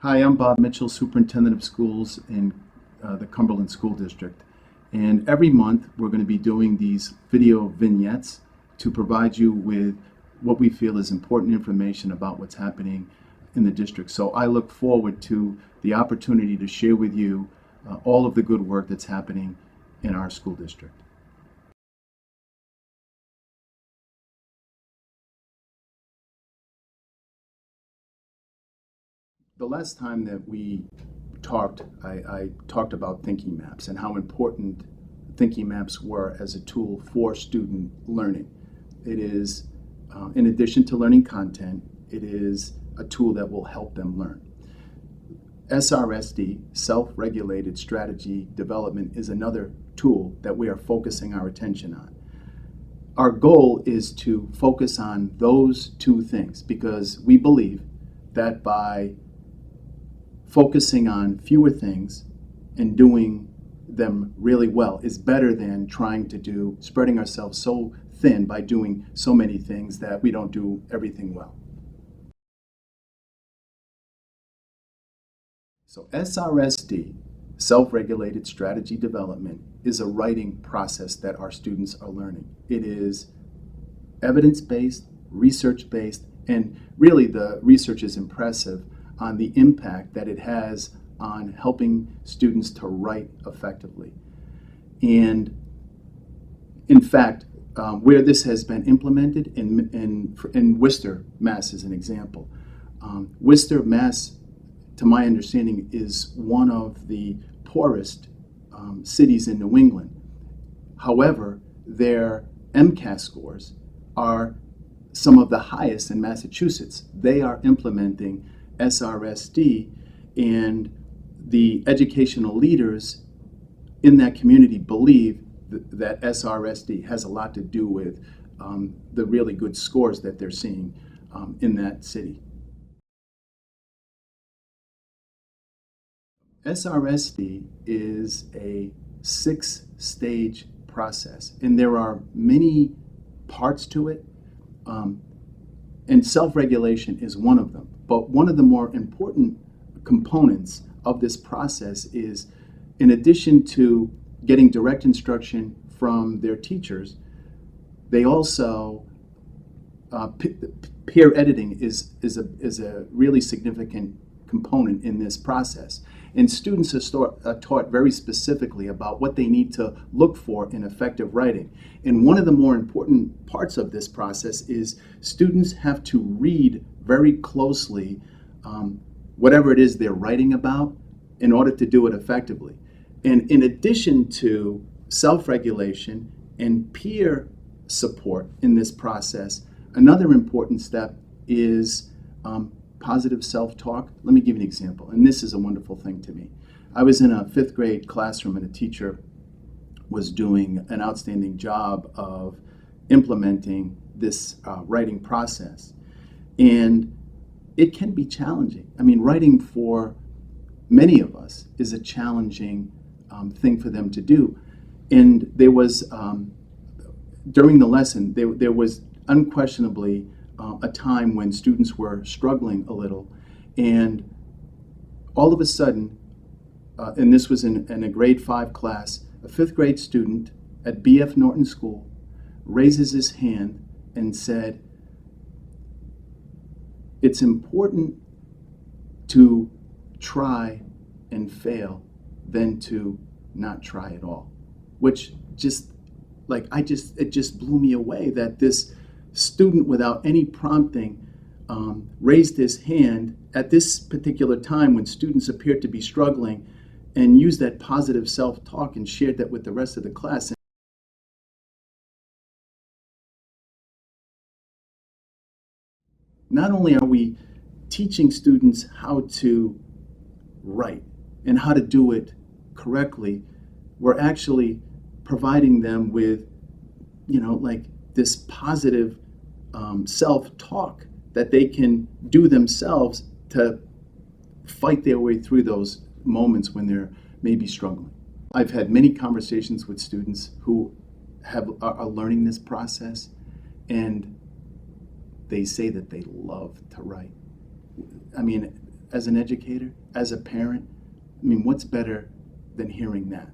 Hi, I'm Bob Mitchell, Superintendent of Schools in the Cumberland School District. And every month we're going to be doing these video vignettes to provide you with what we feel is important information about what's happening in the district. So I look forward to the opportunity to share with you all of the good work that's happening in our school district. The last time that we talked, I talked about thinking maps and how important thinking maps were as a tool for student learning. It is, in addition to learning content, it is a tool that will help them learn. SRSD, Self-Regulated Strategy Development, is another tool that we are focusing our attention on. Our goal is to focus on those two things because we believe that by focusing on fewer things and doing them really well is better than spreading ourselves so thin by doing so many things that we don't do everything well. So SRSD, Self-Regulated Strategy Development, is a writing process that our students are learning. It is evidence-based, research-based, and really the research is impressive on the impact that it has on helping students to write effectively. And in fact, where this has been implemented in Worcester, Mass. Is an example. Worcester, Mass., to my understanding, is one of the poorest cities in New England. However, their MCAS scores are some of the highest in Massachusetts. They are implementing SRSD, and the educational leaders in that community believe that SRSD has a lot to do with the really good scores that they're seeing in that city. SRSD is a 6-stage process, and there are many parts to it, and self-regulation is one of them. But one of the more important components of this process is, in addition to getting direct instruction from their teachers, they also, peer editing is a really significant component in this process. And students are taught very specifically about what they need to look for in effective writing. And one of the more important parts of this process is students have to read very closely whatever it is they're writing about in order to do it effectively. And in addition to self-regulation and peer support in this process, another important step is positive self-talk. Let me give you an example, and this is a wonderful thing to me. I was in a 5th grade classroom and a teacher was doing an outstanding job of implementing this writing process. And it can be challenging. I mean, writing for many of us is a challenging thing for them to do. And there was, during the lesson, there was unquestionably a time when students were struggling a little, and all of a sudden, and this was in a grade 5 class, a 5th grade student at B.F. Norton School raises his hand and said, "It's important to try and fail than to not try at all," which it just blew me away that this student, without any prompting, raised his hand at this particular time when students appeared to be struggling, and used that positive self-talk and shared that with the rest of the class. Not only are we teaching students how to write and how to do it correctly, we're actually providing them with, this positive self-talk that they can do themselves to fight their way through those moments when they're maybe struggling. I've had many conversations with students who are learning this process, and they say that they love to write. I mean, as an educator, as a parent, I mean, what's better than hearing that?